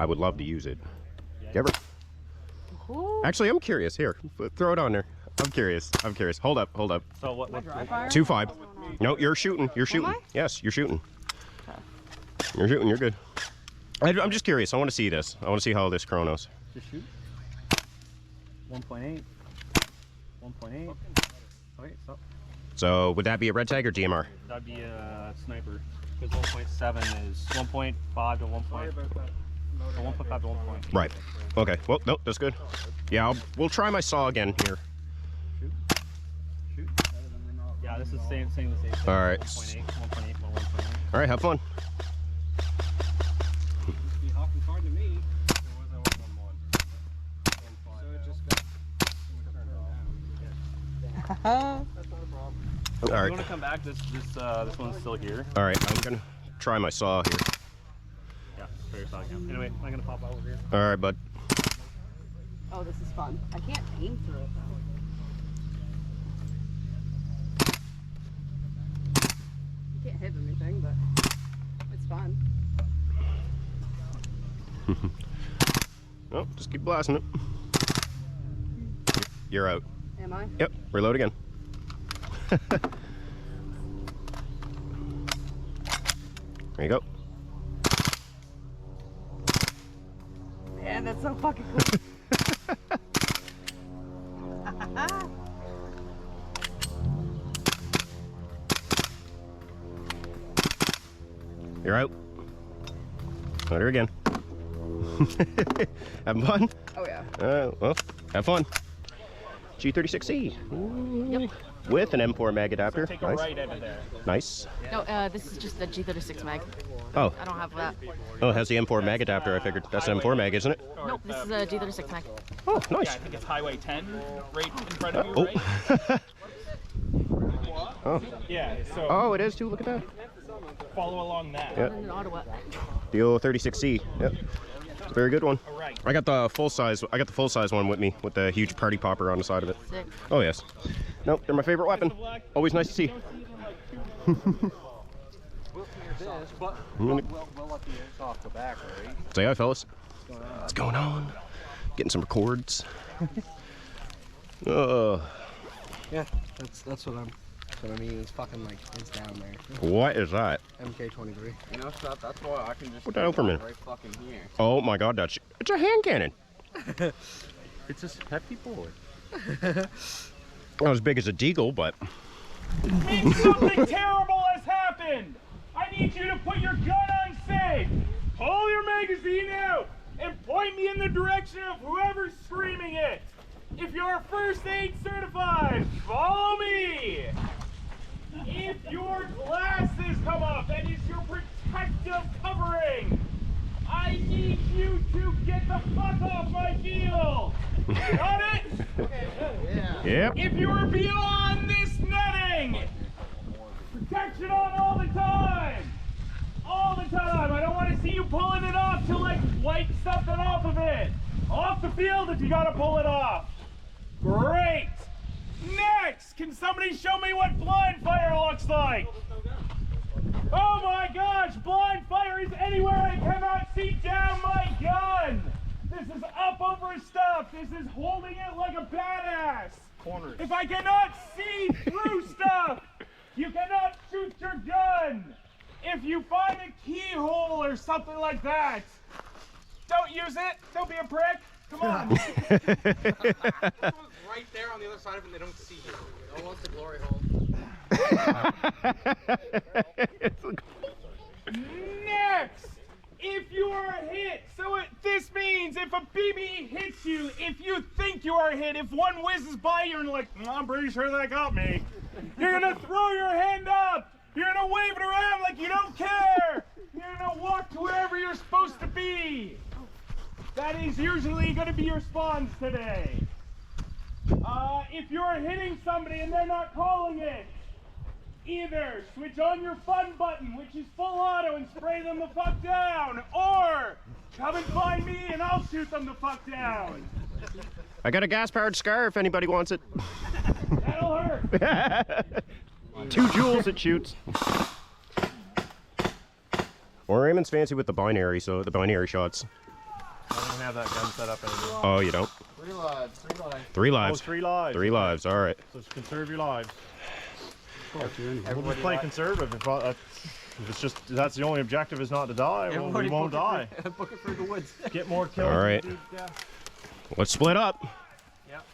I would love to use it. You ever? Actually, I'm curious. Here, throw it on there. I'm curious. Hold up. So what? 2.5. No, you're shooting. Yes, you're shooting. You're shooting. You're good. I'm just curious. I want to see this. I want to see how this chronos. Just shoot. 1.8. 1.8. Okay, stop. So would that be a red tag or DMR? That'd be a sniper. Because 1.7 is 1.5 to 1.5 to 1.8. Right. Okay. Well, no, that's good. Yeah, we'll try my saw again here. Shoot. Yeah, this is the same. All right. 1.8. 1.8. All right. Have fun. All right. You want to come back? This one's still here. All right. I'm gonna try my saw here. Yeah, very Battlecam. Anyway, I'm gonna pop out over here. All right, bud. Oh, this is fun. I can't aim through it though. You can't hit anything, but it's fun. Oh, just keep blasting it. You're out. Am I? Yep. Reload again. There you go. Man, that's so fucking cool. You're out. Let her again. Having fun? Oh yeah. Well, have fun. G36C. Yep. With an M4 mag adapter. Take a right out of there. Nice. No, this is just the G36 mag. Oh. I don't have that. Oh, it has the M4 mag adapter. I figured that's an M4 mag, isn't it? Nope, this is a G36 mag. Oh, nice. Yeah, I think it's Highway 10 right in front of you, right? Oh. Yeah, so Oh, it is too. Look at that. follow along that. Yep. In Ottawa. The old 36C. Yep. It's a very good one. All right. I got the full size. I got the full size one with me with the huge party popper on the side of it. Sick. Oh yes. Nope, they're my favorite weapon. Always nice to see. We'll let the airsoft go back, right? Say hi, fellas. What's going on? Getting some records. Yeah, that's what I mean. It's fucking like it's down there. What is that? MK23. You know, stuff. That's why I can just Put that out for a minute. right fucking here. Oh my God, it's a hand cannon. It's a hefty bullet. Not as big as a deagle, but Something terrible has happened! I need you to put your gun on safe! Pull your magazine out and point me in the direction of whoever's screaming it! If you're first aid certified, follow me! If your glasses come off, that is your protective covering! I need you to get the fuck off my field! Got it? yep. If you are beyond this netting, protection on all the time! All the time! I don't want to see you pulling it off to like wipe something off of it! Off the field if you gotta pull it off! Great! Next! Can somebody show me what blind fire looks like? Oh my gosh! Blind fire is anywhere I cannot see down my gun! This is up over stuff! This is holding it like a badass! Corners. If I cannot see through stuff, you cannot shoot your gun! If you find a keyhole or something like that, don't use it! Don't be a prick! Come on! Right there on the other side of it, they don't see you. Almost a glory hole. Next! If you are hit, this means if a BB hits you, if you think you are hit, if one whizzes by you and you're like, I'm pretty sure that got me, you're gonna throw your hand up! You're gonna wave it around like you don't care! You're gonna walk to wherever you're supposed to be! That is usually gonna be your response today. If you're hitting somebody and they're not calling it, either switch on your fun button, which is full auto, and spray them the fuck down, or come and find me and I'll shoot them the fuck down. I got a gas-powered scar if anybody wants it. That'll hurt. 2 joules it shoots. Well, Raymond's fancy with the binary, so the binary shots. I don't have that gun set up anymore. Oh, you don't? 3 lives. 3 lives. 3 Oh, lives. 3 lives. 3 lives. All right. So conserve your lives. We'll Everybody just play li- conservative. If it's just that's the only objective is not to die, well, Everybody we won't book die. it for- book it for the woods. Get more kills. All right. Yeah. Let's split up. Yep.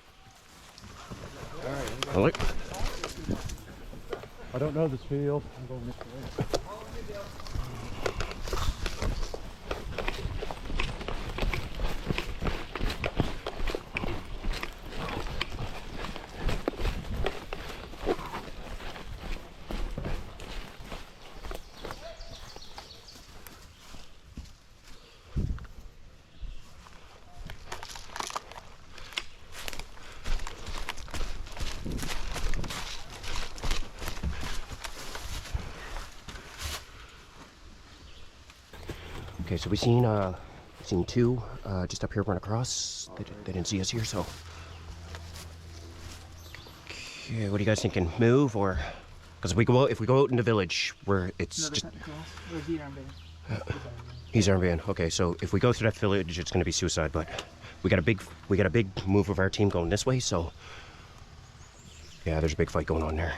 Oh, look. I don't know this field. I'm going this way. Okay, so we seen 2 just up here run across. They didn't see us here, so. Okay, what are you guys thinking? Move or? Because if we go out in the village where it's just. He's armband. Okay, so if we go through that village, it's going to be suicide. But we got a big move of our team going this way, so. Yeah, there's a big fight going on there.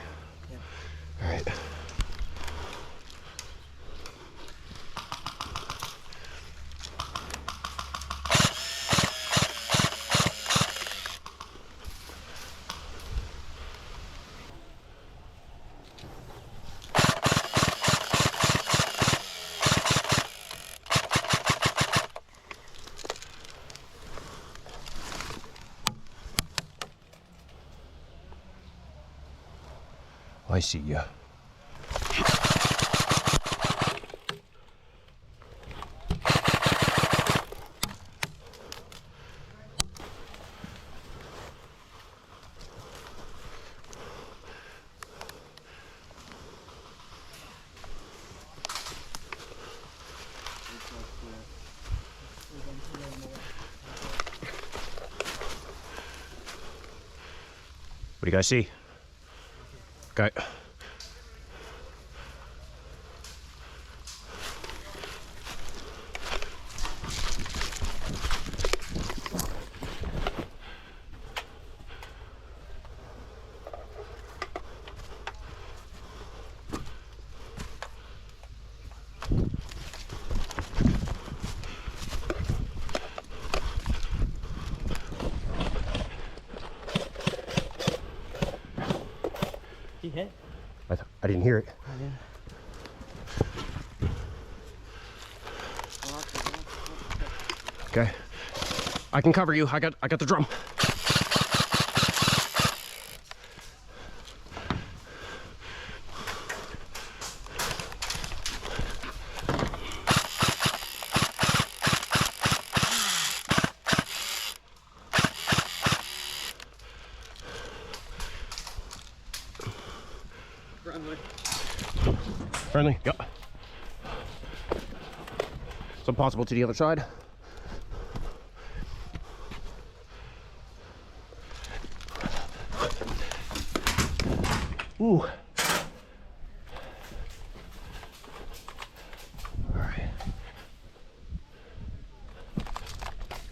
Yeah. All right. I see ya. What do you guys see? Okay. He hit. I didn't hear it. Okay. I can cover you. I got the drum. Friendly. Yep. Some possible to the other side. Ooh. All right.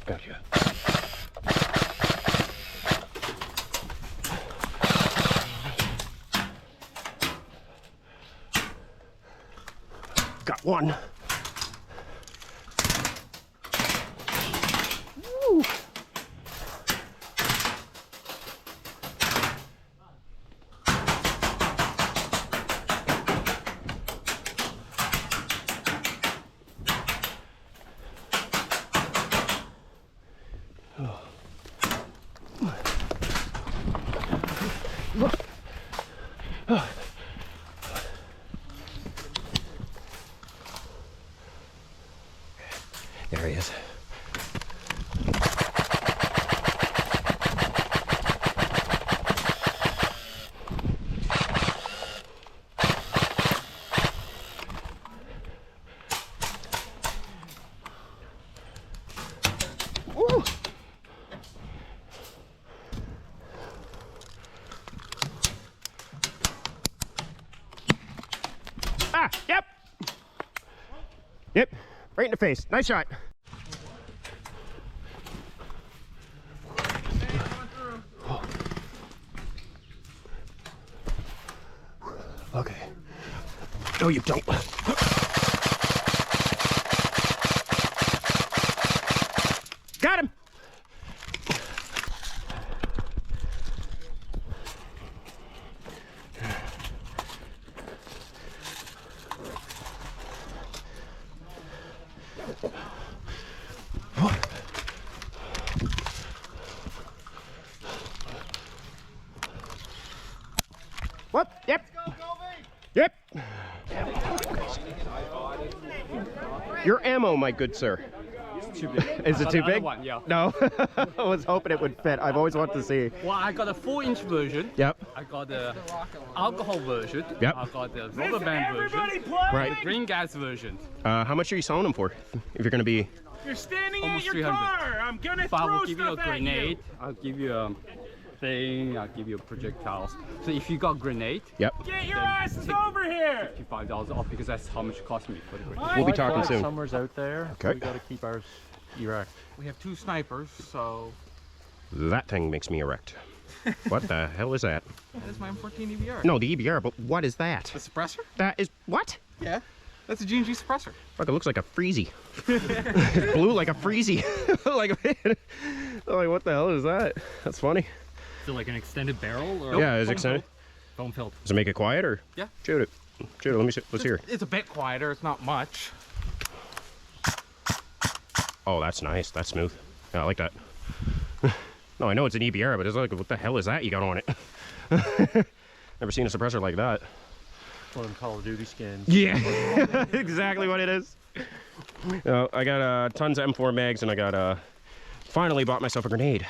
Gotcha. Got one. Woo. There he is. Woo. Ah, yep. Yep, right in the face. Nice shot. No, you don't. Got him. What? Yep. Yep. Your ammo, my good sir. Too big. Is it too big? One, yeah. No. I was hoping it would fit. I've always wanted to see. Well, I got a 4-inch version. Yep. I got the alcohol version. Yep. I got the rubber band version. Everybody play! Right. The green gas version. How much are you selling them for? If you're gonna be. You're standing Almost at your 300. car. I'm gonna If I throw will give you a stuff at grenade, I'll give you a thing, I'll give you projectiles. So if you got grenade, Yep. Get your Then asses take- over here. $55 off because that's how much it cost me for the grenade. We'll be talking soon. Summer's out there. Okay. We gotta keep ours erect. We have 2 snipers, so That thing makes me erect. What the hell is that? that is my M14 EBR. No, the EBR, but what is that? The suppressor? That is what? Yeah, that's a G&G suppressor. Fuck, it looks like a freezy. It's blue like a freezy. like, like, what the hell is that? That's funny. Is it like an extended barrel? Or Yeah, is it extended? Foam filled. Does it make it quiet or? Yeah. Shoot it. Shoot it. Let me see. Let's hear it. It's a bit quieter. It's not much. Oh, that's nice. That's smooth. Yeah, I like that. No, I know it's an EBR, but it's like, what the hell is that you got on it? Never seen a suppressor like that. One of them Call of Duty skins. Yeah, exactly what it is. I got tons of M4 mags, and I got finally bought myself a grenade.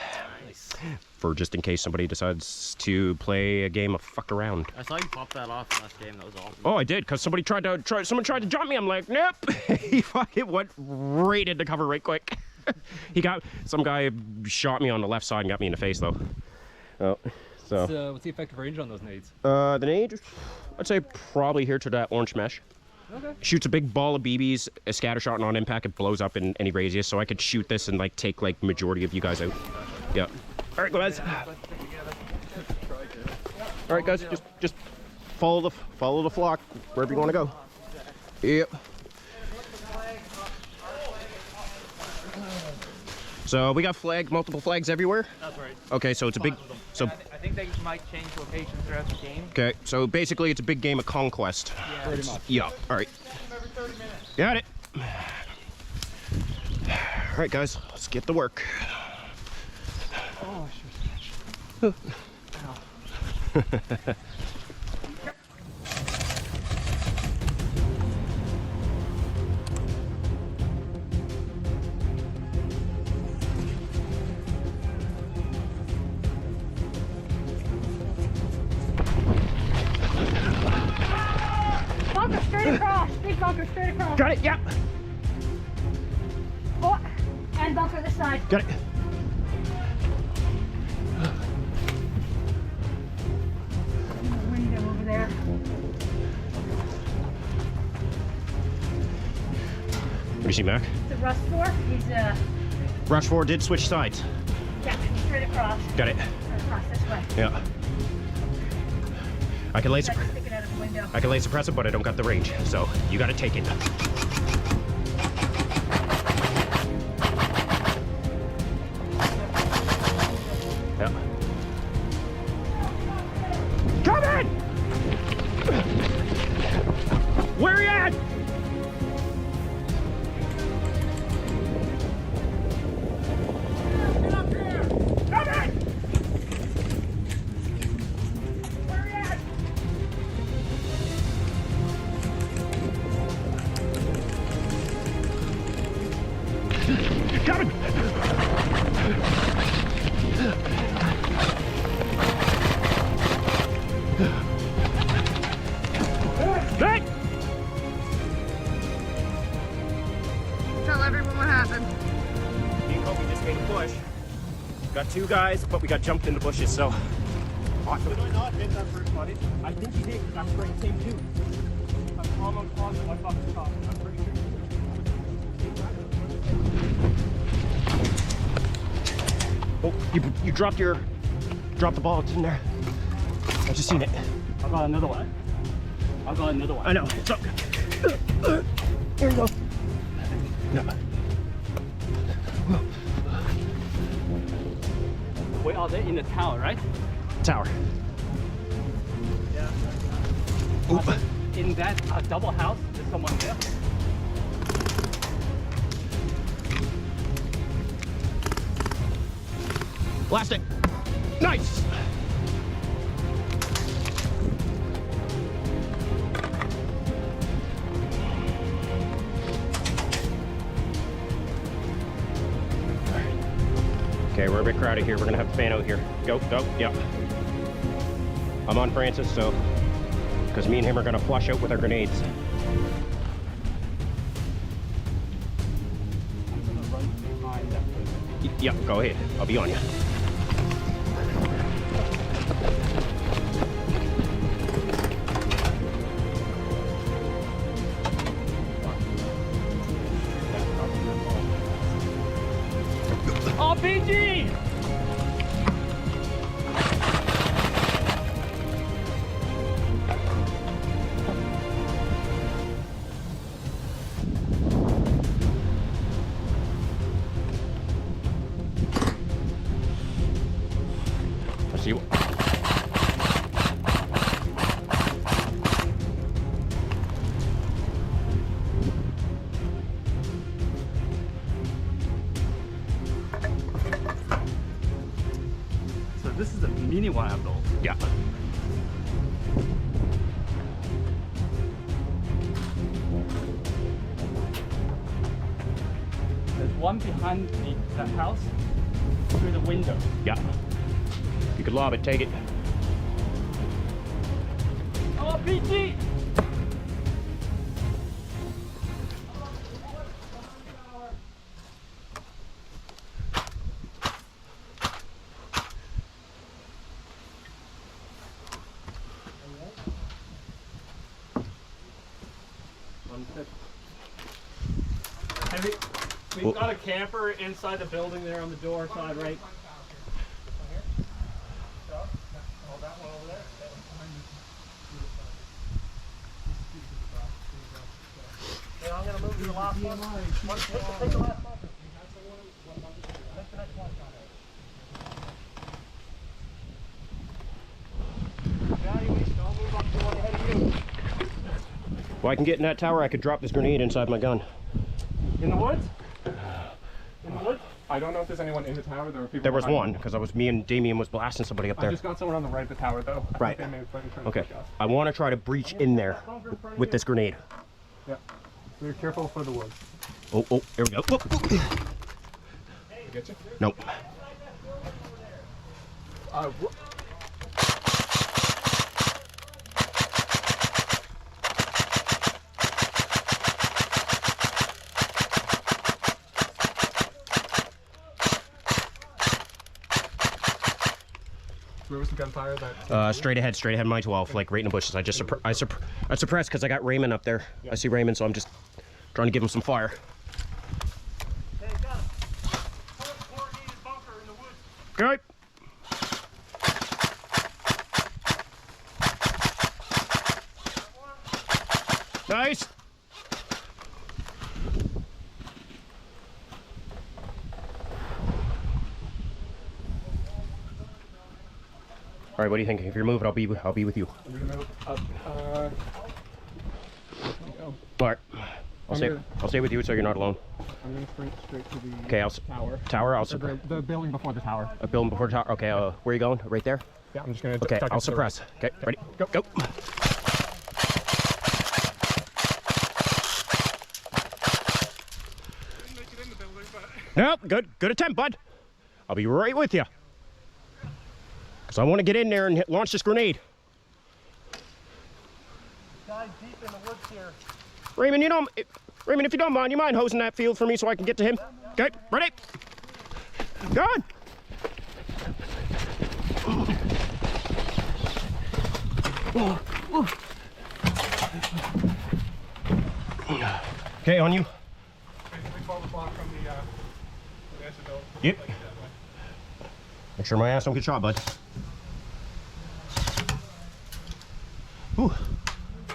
For just in case somebody decides to play a game of fuck around. I saw you pop that off last game. That was awesome. Oh, I did, because someone tried to jump me. I'm like, nope. He fucking went right into cover right quick. Some guy shot me on the left side and got me in the face though. Oh, so. What's the effective range on those nades? The nade, I'd say probably here to that orange mesh. Okay. Shoots a big ball of BBs, a scatter shot, and on impact it blows up in any radius, so I could shoot this and like take like majority of you guys out. Yeah. All right, guys. All right, guys. Just follow the flock wherever you want to go. Yep. So we got multiple flags everywhere. That's right. Okay, so it's a big. So I think they might change locations throughout the game. okay, so basically it's a big game of conquest. Yeah. Pretty much. Yeah. All right. Every 30 minutes. Got it. All right, guys. Let's get to work. Oh, Bunker straight across. Big bunker straight across. Got it. Yep. Oh, and bunker this side. Got it. Window over there. What do you see, Mac? The rust for. He's Rush 4 did switch sides. yeah, straight across. Got it. Across this way. Yeah. I can laser. Try to stick it out of the window. I can laser press it, but I don't got the range. So you got to take it. Yeah. Come in! Where are you at? Get up here! Come in! Where are you at? Got him! Hey! Tell everyone what happened. Me and Kobe just made a push. Got 2 guys, but we got jumped in the bushes, so. Awesome. Did I not hit that first buddy? I think you did, because I'm right, same too. I'm almost positive I fucking caught. I'm pretty sure. Oh, you dropped the ball. It's in there. I just seen it. I got another one. I'll go another one. I know. So, here we go. No. We are there in the tower, right? Tower. Oop. In that double house, there's someone there. Blast it. Nice. Okay, we're a bit crowded here. We're gonna have a fan out here. Go, go, yep. I'm on Francis, so because me and him are gonna flush out with our grenades. I'm gonna run behind that person. Yep, go ahead. I'll be on you. RPG! Let's see. So this is a mini one of those. Yeah. There's one behind that house through the window. Yeah. You could lob it, take it. RPG! We've got a camper inside the building there on the door side, right? Yeah, I'm gonna move to the last one. Take the last one. Take the next one. Evaluation, I'll move up to one ahead of you. Well, I can get in that tower. I could drop this grenade inside my gun. In the woods? In the woods? I don't know if there's anyone in the tower. There were people. There was behind one, me. because I was me and Damien was blasting somebody up I there. just got someone on the right of the tower though. I Right. think they may have been trying to Okay. push us. I want to try to breach in there with this grenade. Yeah. Be careful for the woods. Oh, oh, here we go. Oh, oh. Did I get you? Nope. Where was the gunfire? That Straight ahead, my 12, like right in the bushes. I just I suppressed because I got Raymond up there. I see Raymond, so I'm just trying to give him some fire. Okay, got it. Corrugated bunker in the woods. Okay. Nice. All right, what do you think? If you're moving, I'll be with you. I'm gonna move up. All right. I'll stay with you so you're not alone. I'm gonna sprint straight to the Okay, tower. Tower. I'll Or suppress. the building before the tower. A building before tower. Okay. Where are you going? Right there. Yeah, I'm just gonna. Okay. duck I'll into the suppress. Okay. Ready? Go. Go. Didn't make it in the building, but. Nope. Good attempt, bud. I'll be right with you. Cause I want to get in there and launch this grenade. Guy deep in the woods here. Raymond, Raymond, if you don't mind, you mind hosing that field for me so I can get to him? Okay. Ready? Go on. Okay, on you. Basically 12 o'clock from the edge of the building. Yep. Make sure my ass don't get shot, bud. Ooh.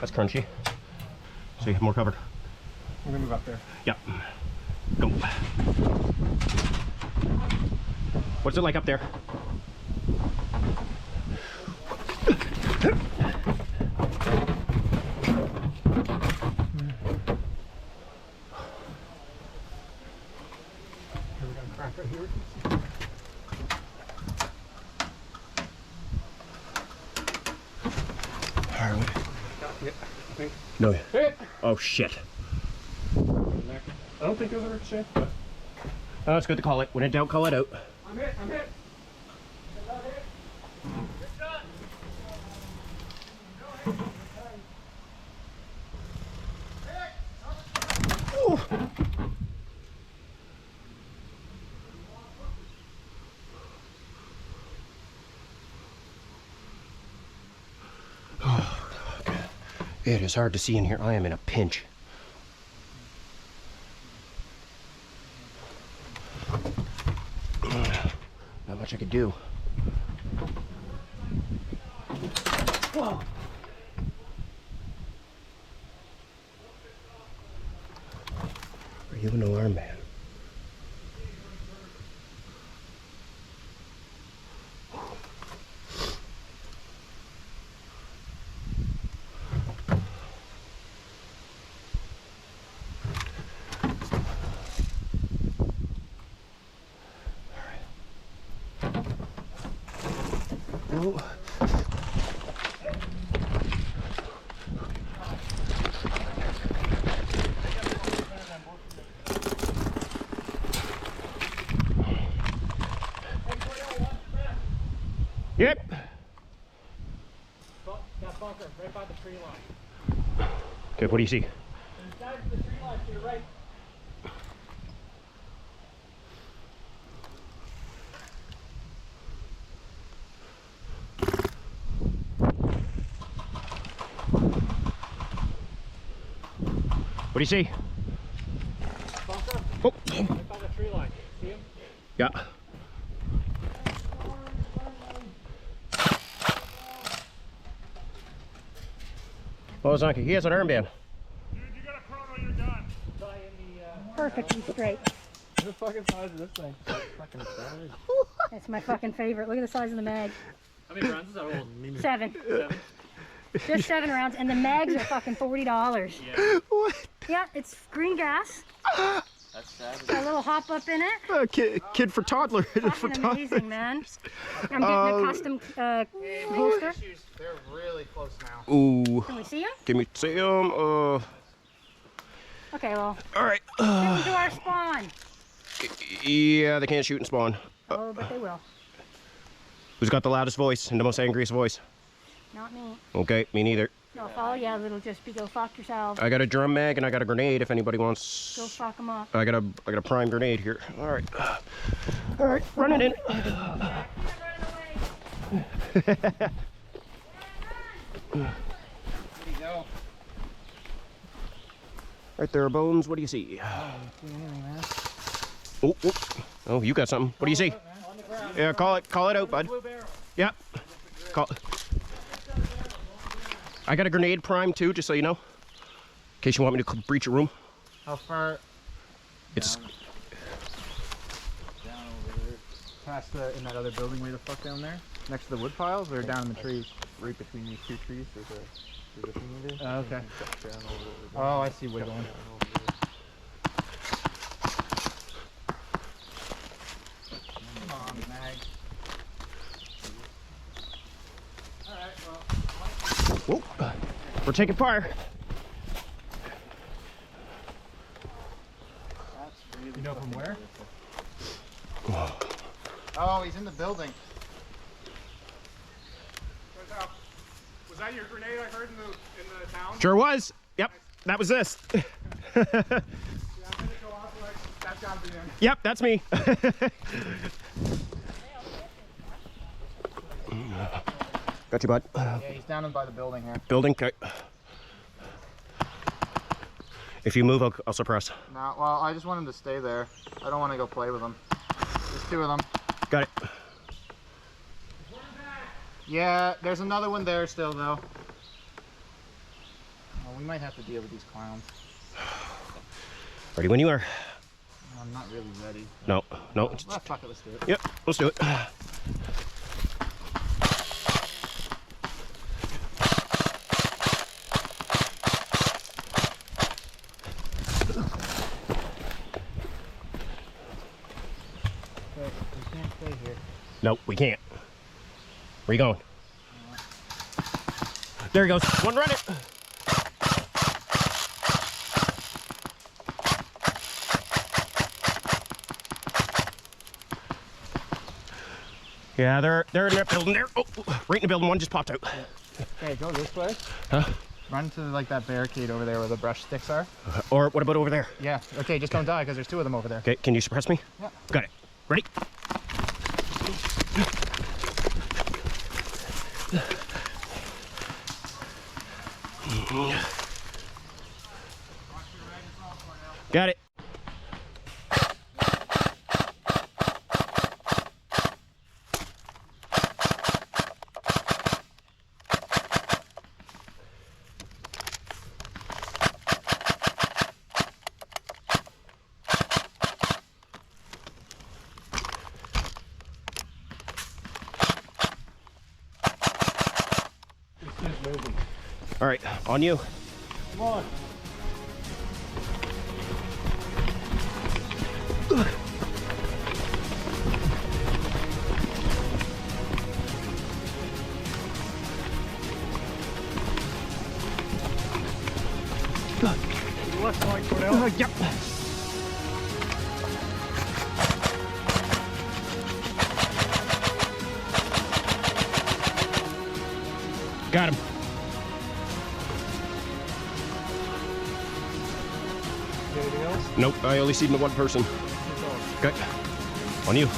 That's crunchy. So you have more cover. We're gonna move up there. Yep. Go. What's it like up there? No. Oh shit. I don't think it was a ricochet, but Oh, it's good to call it. When in doubt, call it out. I'm hit. I'm hit. It is hard to see in here. I am in a pinch. Not much I could do. Whoa. Are you an alarm man? Oh. Yep. That bunker, right by the tree line. Okay, what do you see? Inside the tree line to your right. What do you see? Bunker, Oh. right by the tree line. See him? Yeah. Oh, Zonky, he has an armband. Dude, you got a chrono, you're done. Perfect and straight. The fucking size of this thing. Fucking size. That's my fucking favorite. Look at the size of the mag. How many rounds is that roll? 7. Just 7 rounds, and the mags are fucking $40. Yeah. What? Yeah, it's green gas. That's sad. Got a little hop up in it. Kid for toddler. for Fucking amazing, man. I'm getting a custom holster. They're really close now. Ooh. Can we see them? Give me see him. Okay, well, All right. send them to our spawn. Yeah, they can't shoot and spawn. Oh, but they will. Who's got the loudest voice and the most angriest voice? Not me. Okay, me neither. No, if all yeah, it'll just be go fuck yourselves. I got a drum mag and I got a grenade if anybody Go wants. fuck them up. I got a prime grenade here. All right. All right, run it in. Right there, Bones. What do you see? Oh, oh, oh, you got something. What do you see? Yeah, call it out, bud. Yep. Call. I got a grenade prime too, just so you know. In case you want me to breach a room. How far? It's Down over there. Past the, in that other building way the fuck down there? Next to the wood piles or down in the trees? Right between these two trees there's a thing you do. Oh, okay. Oh, I see where you're going. Come on, mag. Alright, well. whoa, we're taking fire. You know from where? Oh, he's in the building. Was that your grenade I heard in the town? Sure was. Yep, that was this. Yeah, I'm gonna go off like that's gotta be him. Yep, that's me. Got you, bud. Yeah, he's down by the building here. Building. Okay. If you move, I'll suppress. No, well, I just want him to stay there. I don't want to go play with him. There's 2 of them. Got it. Yeah, there's another one there still, though. We might have to deal with these clowns. Ready when you are. I'm not really ready. No. Well, fuck it, let's do it. Yep, let's do it. But we can't stay here. Nope, we can't. Where you going? There he goes. One run it. Yeah, they're in that building there. Oh, right in the building. One just popped out. Okay, go this way. Huh? Run to like that barricade over there where the brush sticks are. Or what about over there? Yeah. Okay, just don't die because there's two of them over there. Okay, can you suppress me? Yeah. Got it. Ready? Got it. All right, on you. Come on. Left side, Cordell. Yep. Got him. Anything else? Nope, I only see one person. Okay, on you.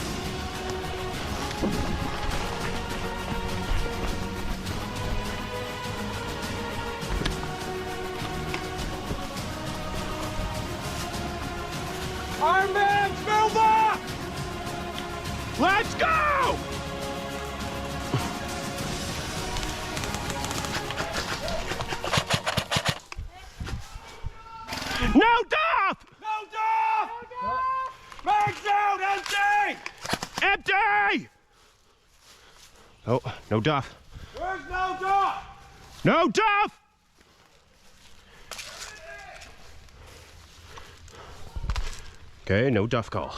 Iron Man's filled up! Let's go! No duff! No duff! Mags out, empty! Empty! Oh, no duff. Where's no duff? No duff! Okay, no duff call.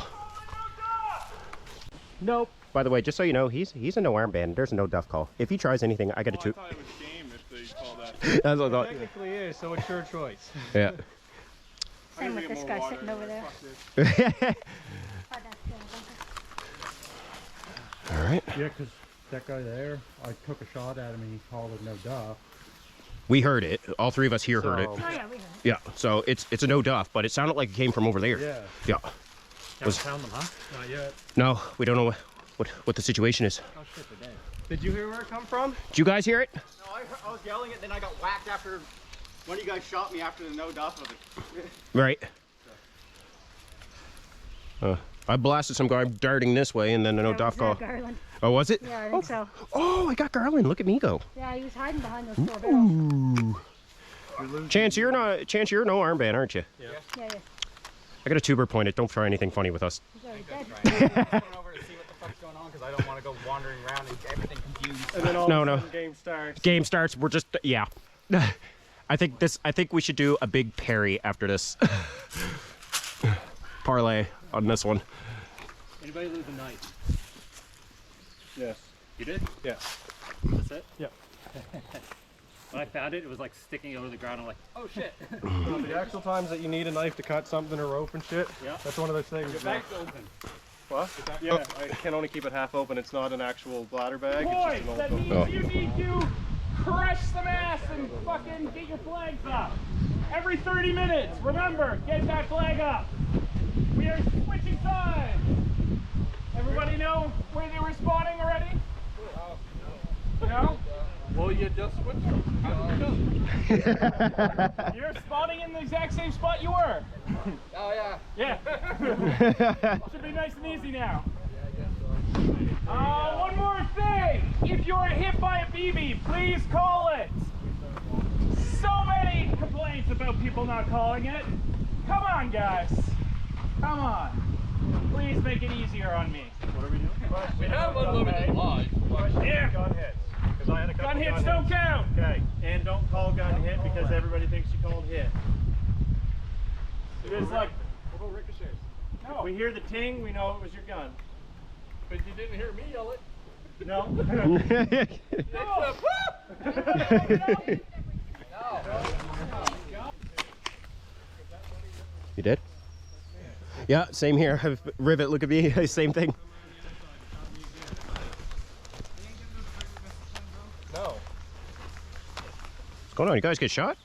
Nope. By the way, just so you know, he's a no armband. There's no duff call. If he tries anything, I got a two. I thought it was game if they call that. That's what I thought. Technically is, so it's your choice. Yeah. Same with this guy sitting over there. All right. Yeah, because that guy there, I took a shot at him and he called it no duff. We heard it. All three of us here heard it. Oh yeah, we heard it. Yeah. So it's a no duff, but it sounded like it came from over there. Yeah. Yeah. Haven't found them, huh? Not yet. No, we don't know what the situation is. Oh shit, they're dead. Did you hear where it come from? Did you guys hear it? No, I was yelling it, then I got whacked after one of you guys shot me after the no duff of it. Right. I blasted some guy darting this way, and then a no Yeah, duff was that call. Garland? Oh, was it? Yeah, I think so. Oh, I got Garland. Look at me go. Yeah, he was hiding behind those four barrels. Ooh. Chance, you're no armband, aren't you? Yeah, yeah. I got a tuber pointed. Don't try anything funny with us. He's already dead. I went over to see what the fuck's going on because I don't want to go wandering around and get everything confused. And then all No, of a no. sudden game starts. Game starts. We're just yeah. I think we should do a big parry after this parlay on this one. Anybody lose a knife? Yes. You did? Yeah. That's it? Yep. When I found it, it was like sticking over the ground. I'm like, oh shit. The actual times that you need a knife to cut something or rope and shit, Yeah. that's one of those things. The bag's open. What? Yeah, I can only keep it half open. It's not an actual bladder bag. Boys, It's just that an means old you need to crush some ass and fucking get your flags up. Every 30 minutes, remember, get that flag up. We are switching sides. Everybody know where they were spawning already? No? Well, you just switched them. How did you know? You're spawning in the exact same spot you were. Oh yeah. Yeah. Should be nice and easy now. One more thing. If you're hit by a BB, please call it. so many complaints about people not calling it. Come on, guys. Come on. Please make it easier on me. What are we doing? We have unlimited lives. Yeah. Gun hits. Because I had a couple Gun hits don't count. Okay, and don't call gun hit because everybody thinks you called hit. It is like, What about ricochets? if we hear the ting, we know it was your gun. But you didn't hear me yell it. No. You did? Yeah, same here. Rivet, look at me. Same thing. No. What's going on? You guys get shot?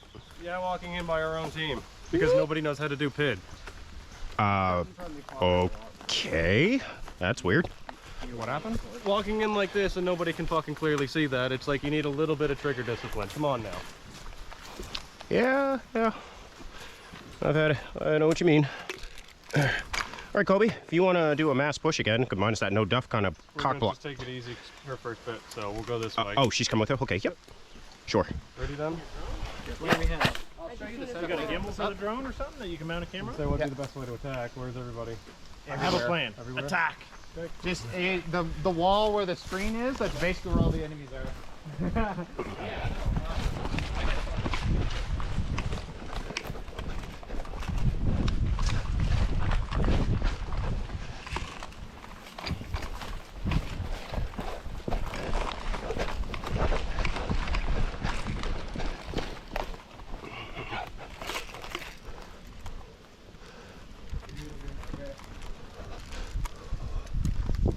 Yeah, walking in by our own team because nobody knows how to do PID. Okay. That's weird. What happened? Walking in like this and nobody can fucking clearly see that. It's like you need a little bit of trigger discipline. Come on now. Yeah. I've had it. I know what you mean. All right, Kobe, if you want to do a mass push again, minus that no duff kind of cock block. Just take it easy. Her first bit, so we'll go this way. Oh, she's coming with her? Okay, yep. Sure. Ready then? What do we have? You got a gimbal for the drone or something that you can mount a camera? So what would be the best way to attack? Where's everybody? I have a plan. Everywhere? Attack. Just the wall where the screen is, that's basically where all the enemies are.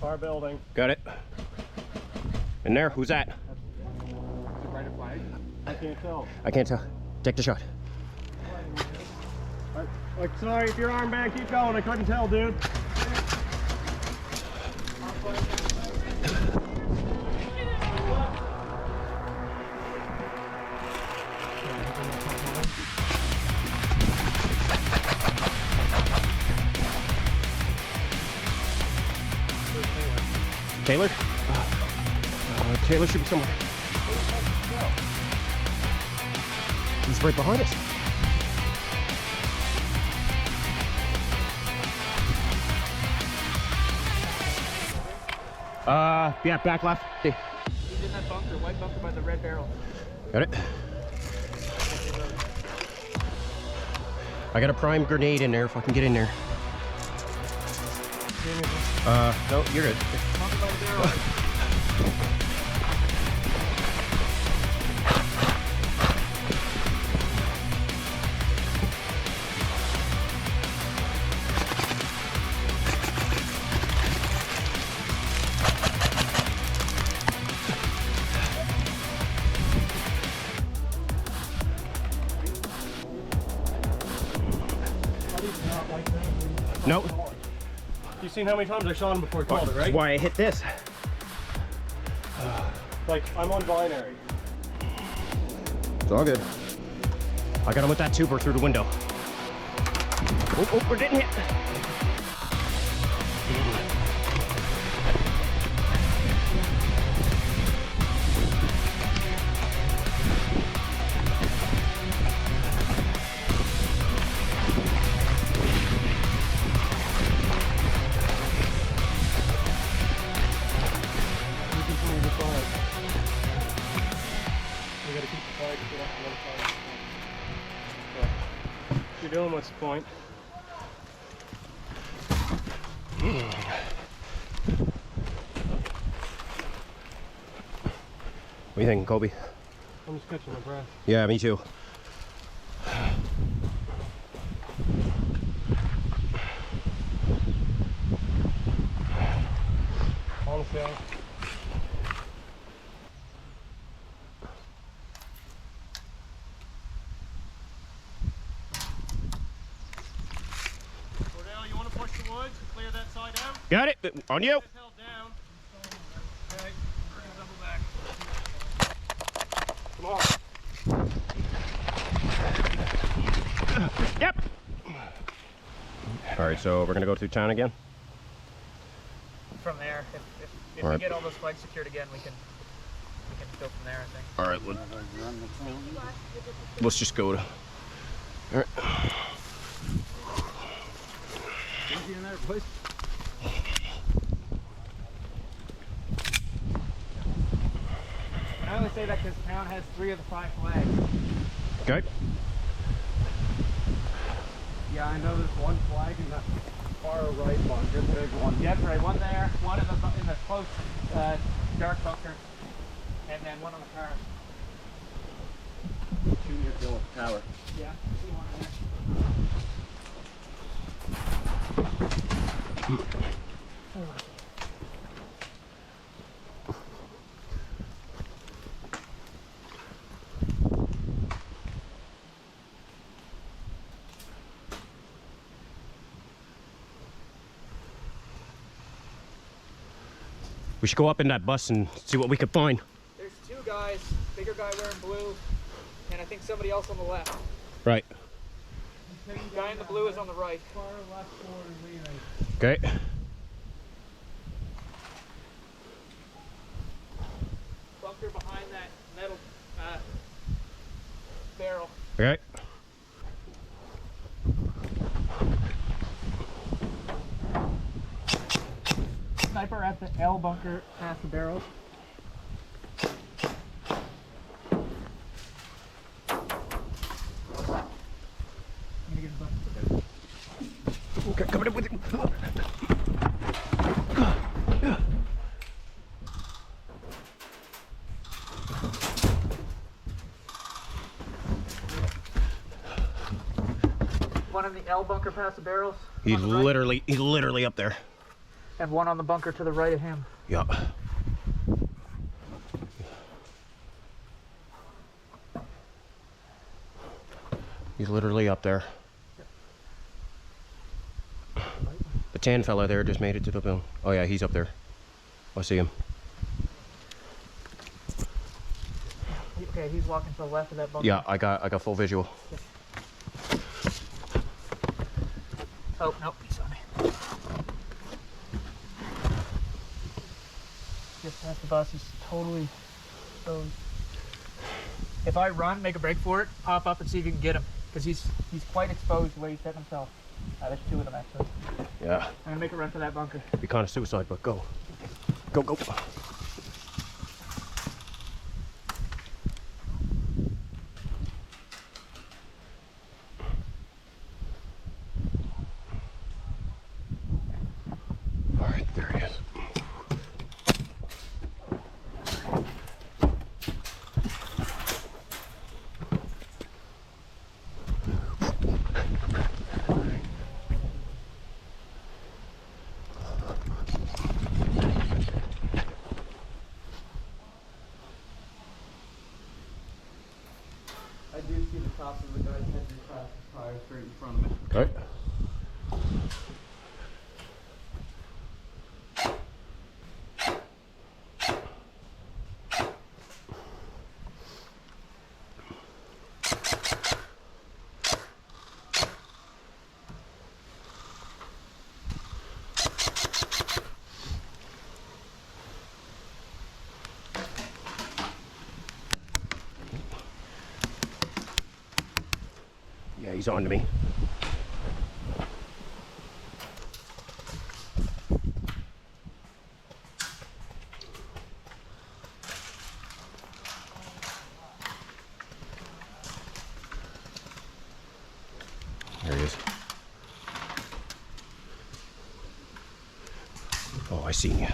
Far building. Got it. In there? Who's that? I can't tell. I can't tell. Take the shot. Like, sorry, if your arm back, keep going. I couldn't tell, dude. Taylor? Taylor should be somewhere. He's right behind us. Yeah, back left. He's in that bunker, white bunker by the red barrel. Got it. I got a prime grenade in there if I can get in there. No, you're good. Nope. You've seen how many times I shot him before he called it, right? That's why I hit this. Like, I'm on binary. It's all good. I got him with that tuber through the window. Oh, we're getting hit. You're doing what's the point? What do you think, Kobe? I'm just catching my breath. Yeah, me too. Honestly, Cordell, you want to push the woods and clear that side out? Got it. On you. It's held down. Okay, we're gonna double back. Come on. Yep. All right, so we're gonna go through town again. From there, if All we right. get all those flags secured again, we can we can go from there, I think. All right, let's just go to. All right. Easy in there, boys. I only say that because town has 3 of the 5 flags. Okay. Yeah, I know there's one flag in the far right bunker, the big one. Yeah, that's right. One there, one in the close dark bunker, and then one on the car. 2 near Philip Tower. Yeah, see one there. We should go up in that bus and see what we can find. There's 2 guys, bigger guy wearing blue, and I think somebody else on the left. Right. The guy in the blue is on the right. Far left forward leaning. Okay. Bunker behind that metal barrel. Okay. Sniper at the L bunker past the barrels. Okay, coming up with it. One in the L bunker past the barrels. He's on the right, literally up there. and one on the bunker to the right of him. Yeah. He's literally up there. The tan fella there just made it to the building. Oh yeah, he's up there. I see him. Okay, he's walking to the left of that bunker. Yeah, I got full visual. Oh, nope, he's on me. Just past the bus, he's totally exposed. If I run, make a break for it, pop up and see if you can get him. Because he's quite exposed the way he's setting himself. There's 2 of them actually. Yeah. I'm gonna make a run for that bunker. Be kind of suicide, but go. Go, go. All right, there he is. I do see the tops of the guy's head and crash his tire straight in front of me. Okay. Yeah, he's on to me. There he is. Oh, I seen you.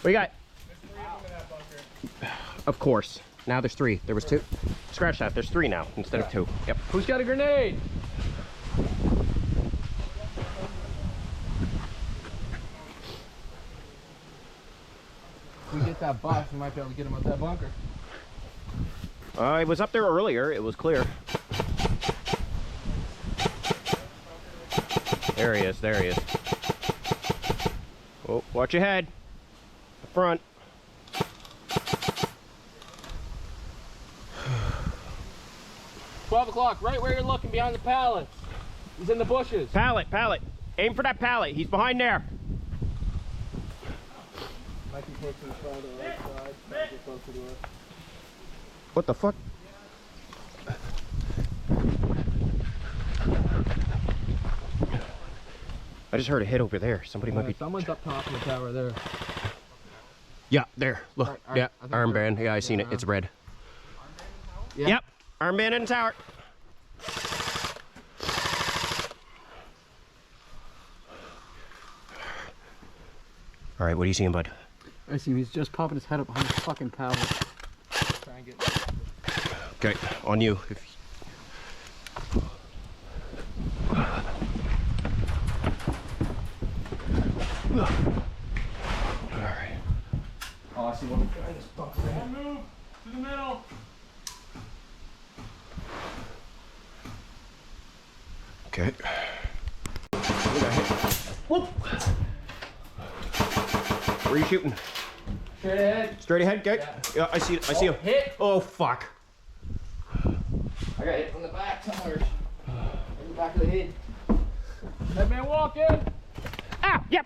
What you got? Of course. Now there's 3. There was 2. Scratch that. There's 3 now instead of 2. Yep. Who's got a grenade? If we get that bus, we might be able to get him out that bunker. I was up there earlier. It was clear. There he is. There he is. Oh, watch your head. The front. $12 right where you're looking, behind the pallets. He's in the bushes. Pallet, pallet. Aim for that pallet. He's behind there. Might be close to the front or the right side. Get closer to us. What the fuck? I just heard a hit over there. Somebody might be. Someone's up top in the tower there. Yeah, there. Look. Yeah, armband. Yeah, I seen it. It's red. Yeah. Yep. Armband in the tower. All right, what are you seeing, bud? I see him. He's just popping his head up behind his fucking pallet. Try and get. Okay, on you. All right. Oh, I see one behind this box there. Don't move to the middle. Okay. Whoop. Where are you shooting? Straight ahead. Straight ahead, okay. Yeah, I see it. I see him. Hit. Oh, fuck. I got hit from the back somewhere. In the back of the head. That man walking. Ah, yep.